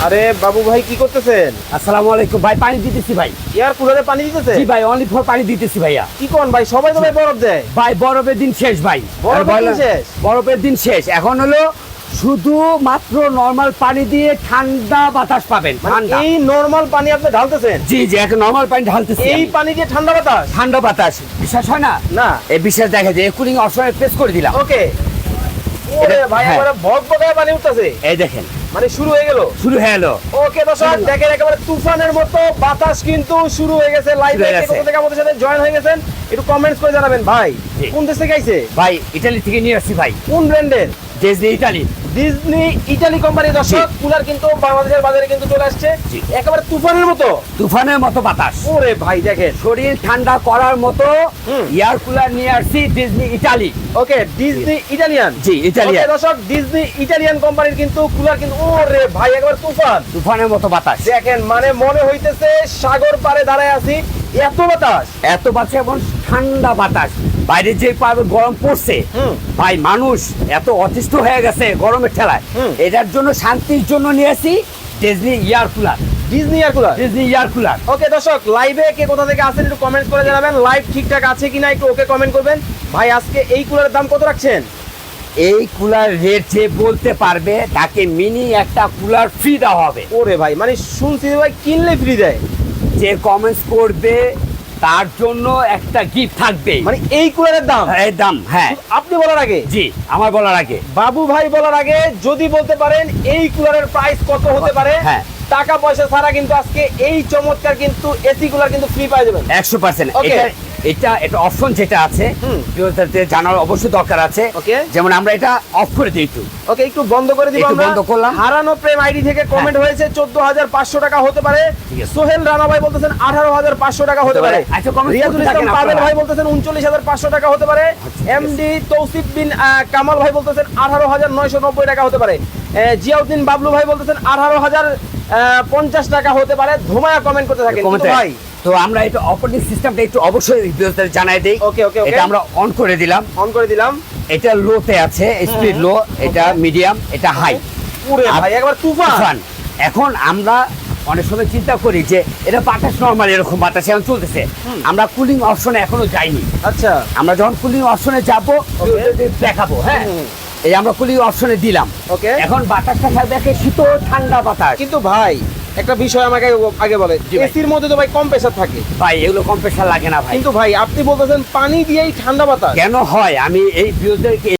আরে বাবু ভাই কি করতেছেন? আসসালামু আলাইকুম ভাই, পানি দিতেছি ভাই। এয়ার কুলারে পানি দিতেছে? জি ভাই, অনলি ফর পানি দিতেছি ভাইয়া। কি কোন ভাই, সবাই তো ভাই বরফ দেয়। ভাই বরফের দিন শেষ ভাই। বরফের দিন শেষ? বরফের দিন শেষ। এখন হলো শুধু মাত্র নরমাল পানি দিয়ে ঠান্ডা বাতাস পাবেন। মানে ঠান্ডা। এই নরমাল পানি আপনি ঢালতেছেন? জি জি, একটা নরমাল পানি ঢালতেছি। এই পানি দিয়ে ঠান্ডা বাতাস? ঠান্ডা বাতাস বিশ্বাস হয় না? না। এই বিশ্বাস দেখা যায়। কুলিং অপশনে প্রেস করে দিলাম। ওকে। ওরে ভাই হ্যাঁ। এবারে ভগভগায় পানি উঠতেছে। এই দেখেন মানে শুরু হয়ে গেল। শুরু হয়ে গেল। ওকে দর্শক দেখেন, একেবারে তুফানের মতো বাতাস কিন্তু শুরু হয়ে গেছে। লাইভে শুরু হয়ে গেছে। কোথা থেকে আমাদের সাথে জয়েন হয়ে গেছেন একটু কমেন্টস করে জানাবেন ভাই। জি। কোন দেশ থেকে আইছে? ভাই ইতালি থেকে নিয়ে আসছি ভাই। কোন ব্র্যান্ডের? Disney Italy. Disney Italy company দর্শক। কুলার কিন্তু বাংলাদেশের বাজারে কিন্তু চলে আসছে। জি। একেবারে তুফানের মতো। তুফানের মতো বাতাস। ওরে ভাই দেখেন। শরীর ঠান্ডা করার মতো হুম। এয়ার কুলার নিয়ে আসছি ডিজনি ইতালি। ওকে, ডিজনি ইটালিয়ান। জি, ইটালিয়ান। ওকে দর্শক, ডিজনি ইটালিয়ান কোম্পানির কিন্তু কুলার কিন্তু ওরে ভাই একেবারে তুফান। তুফানের মতো বাতাস। দেখেন মানে মনে হইতেছে সাগর পাড়ে দাঁড়ায় আছি, এত বাতাস। এত বাতাস এবং ঠান্ডা বাতাস। বাইরে যে পাবে গরম পড়ছে হুম। ভাই, মানুষ এত অতিষ্ঠ হয়ে গেছে গরমের ঠেলায়। হুম। এটার জন্য শান্তির জন্য নিয়ে আসি Disney air cooler. Disney air cooler. Disney air cooler. Okay দর্শক, লাইভে কে কোথা থেকে আছেন একটু কমেন্ট করে জানাবেন। লাইভ ঠিকঠাক আছে কিনা একটু ওকে কমেন্ট করবেন। ভাই আজকে এই কুলারের দাম কত রাখছেন? এই কুলার রেট যে বলতে পারবে তাকে মিনি একটা কুলার ফ্রি দেওয়া হবে। ওরে ভাই মানে শুনছি ভাই কিনলে ফ্রি দেয়। যে কমেন্টস করবে তার জন্য একটা গিফট থাকবে। মানে এই কুলারের দাম? এই দাম, হ্যাঁ। আপনি বলার আগে, জি, আমার বলার আগে বাবু ভাই বলার আগে যদি বলতে পারেন এই কুলারের প্রাইস কত হতে পারে? হ্যাঁ। টাকা পয়সা ছাড়া কিন্তু আজকে এই চমৎকার কিন্তু এসি কুলার কিন্তু ফ্রি পাই যাবেন 100%। Okay. এটা অপশন যেটা আছে হুম। জানার অবশ্যই দরকার আছে। Okay. যেমন আমরা এটা অফ করে দিই একটু। ওকে, একটু বন্ধ করে দিব একটু আমরা। বন্ধ করলাম। হারানো প্রেম আইডি থেকে কমেন্ট হয়েছে 14,500 টাকা হতে পারে। ঠিক আছে। সোহেল রানা ভাই বলতেছেন 18,500 টাকা হতে পারে। আচ্ছা, comment রিয়াজুল করতে ইসলাম থাকেন পাবেল আপনারা। ভাই বলতেছেন 39,500 টাকা হতে পারে। আচ্ছা, এমডি তৌসিফ বিন কামাল ভাই বলতেছেন 18,990 টাকা হতে পারে। জিয়াউদ্দিন বাবলু ভাই বলতেছেন 18,050 টাকা হতে পারে। ধুমায়া কমেন্ট করতে থাকেন কিন্তু কমেন্টে। ভাই। তো আমরা এটা অপারেটিং সিস্টেমটা একটু অবশ্যই ভিউয়ারদের জানাই দেই। Okay, okay, okay. এটা আমরা অন করে দিলাম। অন করে দিলাম। এটা লোতে আছে, স্পিড লো, এটা মিডিয়াম, এটা হাই। পুরে ভাই একবার তুফান। এখন আমরা অনেক সময় চিন্তা করি যে এটা বাতাস নরমাল এরকম বাতাস এখন চলতেছে, আমরা কুলিং অপশনে এখনো যাইনি। আচ্ছা। আমরা যখন কুলিং অপশনে যাবো দেখাবো। হ্যাঁ, এই আমরা কুলিং অপশনে দিলাম। ওকে। এখন বাতাসটা থাকবে একে শীতল ঠান্ডা বাতাস। কিন্তু ভাই একটা বিষয় আমাকে আগে বলে, জি ভাই। এসির মধ্যে তো ভাই কম প্রেসার থাকে, ভাই এগুলো কম্প্রেসার লাগে না ভাই। কিন্তু ভাই আপনি বলতেছেন পানি দিয়েই ঠান্ডা বাতাস। কেন হয় আমি এই ভিউদেরকে